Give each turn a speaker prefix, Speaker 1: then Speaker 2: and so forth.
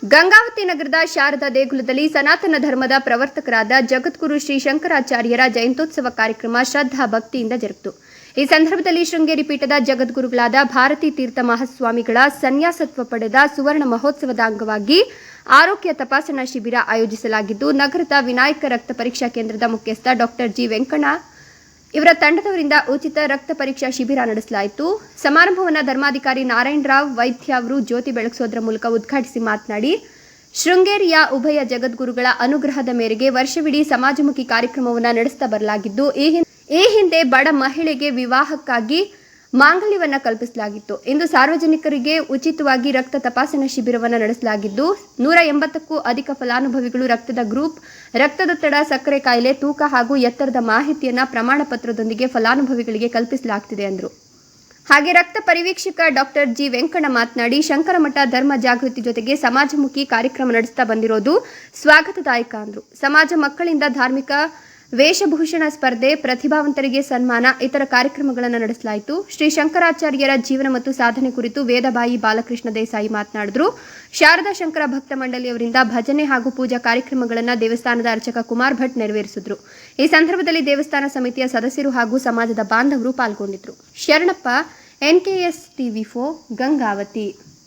Speaker 1: ಗಂಗಾವತಿ ನಗರದ ಶಾರದಾ ದೇಗುಲದಲ್ಲಿ ಸನಾತನ ಧರ್ಮದ ಪ್ರವರ್ತಕರಾದ ಜಗದ್ಗುರು ಶ್ರೀ ಶಂಕರಾಚಾರ್ಯರ ಜಯಂತ್ಯೋತ್ಸವ ಕಾರ್ಯಕ್ರಮ ಶ್ರದ್ಧಾ ಭಕ್ತಿಯಿಂದ ಜರುಗಿತು. ಈ ಸಂದರ್ಭದಲ್ಲಿ ಶೃಂಗೇರಿ ಪೀಠದ ಜಗದ್ಗುರುಗಳಾದ ಭಾರತೀ ತೀರ್ಥ ಮಹಾಸ್ವಾಮಿಗಳ ಸನ್ಯಾಸತ್ವ ಪಡೆದ ಸುವರ್ಣ ಮಹೋತ್ಸವದ ಅಂಗವಾಗಿ ಆರೋಗ್ಯ ತಪಾಸಣಾ ಶಿಬಿರ ಆಯೋಜಿಸಲಾಗಿದ್ದು, ನಗರದ ವಿನಾಯಕ ರಕ್ತ ಪರೀಕ್ಷಾ ಕೇಂದ್ರದ ಮುಖ್ಯಸ್ಥ ಡಾಕ್ಟರ್ ಜಿ ವೆಂಕಣ್ಣ ಇವರ ತಂಡದವರಿಂದ ಉಚಿತ ರಕ್ತ ಪರೀಕ್ಷಾ ಶಿಬಿರ ನಡೆಸಲಾಯಿತು. ಸಮಾರಂಭವನ್ನು ಧರ್ಮಾಧಿಕಾರಿ ನಾರಾಯಣರಾವ್ ವೈದ್ಯ ಅವರು ಜ್ಯೋತಿ ಬೆಳಗಿಸೋದರ ಮೂಲಕ ಉದ್ಘಾಟಿಸಿ ಮಾತನಾಡಿ, ಶೃಂಗೇರಿಯ ಉಭಯ ಜಗದ್ಗುರುಗಳ ಅನುಗ್ರಹದ ಮೇರೆಗೆ ವರ್ಷವಿಡೀ ಸಮಾಜಮುಖಿ ಕಾರ್ಯಕ್ರಮವನ್ನು ನಡೆಸ್ತಾ ಬರಲಾಗಿದ್ದು, ಈ ಹಿಂದೆ ಬಡ ಮಹಿಳೆಗೆ ವಿವಾಹಕ್ಕಾಗಿ ಮಾಂಗಲ್ಯವನ್ನು ಕಲ್ಪಿಸಲಾಗಿತ್ತು. ಇಂದು ಸಾರ್ವಜನಿಕರಿಗೆ ಉಚಿತವಾಗಿ ರಕ್ತ ತಪಾಸಣಾ ಶಿಬಿರವನ್ನು ನಡೆಸಲಾಗಿದ್ದು, 180ಕ್ಕೂ ಅಧಿಕ ಫಲಾನುಭವಿಗಳು ರಕ್ತದ ಗ್ರೂಪ್, ರಕ್ತದೊತ್ತಡ, ಸಕ್ಕರೆ ಕಾಯಿಲೆ, ತೂಕ ಹಾಗೂ ಎತ್ತರದ ಮಾಹಿತಿಯನ್ನು ಪ್ರಮಾಣ ಪತ್ರದೊಂದಿಗೆ ಫಲಾನುಭವಿಗಳಿಗೆ ಕಲ್ಪಿಸಲಾಗುತ್ತಿದೆ ಎಂದರು. ಹಾಗೆ ರಕ್ತ ಪರಿವೀಕ್ಷಕ ಡಾಕ್ಟರ್ ಜಿ ವೆಂಕಣ್ಣ ಮಾತನಾಡಿ, ಶಂಕರಮಠ ಧರ್ಮ ಜಾಗೃತಿ ಜೊತೆಗೆ ಸಮಾಜಮುಖಿ ಕಾರ್ಯಕ್ರಮ ನಡೆಸ್ತಾ ಬಂದಿರೋದು ಸ್ವಾಗತದಾಯಕ ಅಂದರು. ಸಮಾಜ ಮಕ್ಕಳಿಂದ ಧಾರ್ಮಿಕ ವೇಷಭೂಷಣ ಸ್ಪರ್ಧೆ, ಪ್ರತಿಭಾವಂತರಿಗೆ ಸನ್ಮಾನ, ಇತರ ಕಾರ್ಯಕ್ರಮಗಳನ್ನು ನಡೆಸಲಾಯಿತು. ಶ್ರೀ ಶಂಕರಾಚಾರ್ಯರ ಜೀವನ ಮತ್ತು ಸಾಧನೆ ಕುರಿತು ವೇದಬಾಯಿ ಬಾಲಕೃಷ್ಣ ದೇಸಾಯಿ ಮಾತನಾಡಿದರು. ಶಾರದಾ ಶಂಕರ ಭಕ್ತ ಮಂಡಳಿಯವರಿಂದ ಭಜನೆ ಹಾಗೂ ಪೂಜಾ ಕಾರ್ಯಕ್ರಮಗಳನ್ನು ದೇವಸ್ಥಾನದ ಅರ್ಚಕ ಕುಮಾರ್ ಭಟ್ ನೆರವೇರಿಸಿದರು. ಈ ಸಂದರ್ಭದಲ್ಲಿ ದೇವಸ್ಥಾನ ಸಮಿತಿಯ ಸದಸ್ಯರು ಹಾಗೂ ಸಮಾಜದ ಬಾಂಧವರು ಪಾಲ್ಗೊಂಡಿದ್ದರು. Sharanappa, NKS TV4 Gangavathi.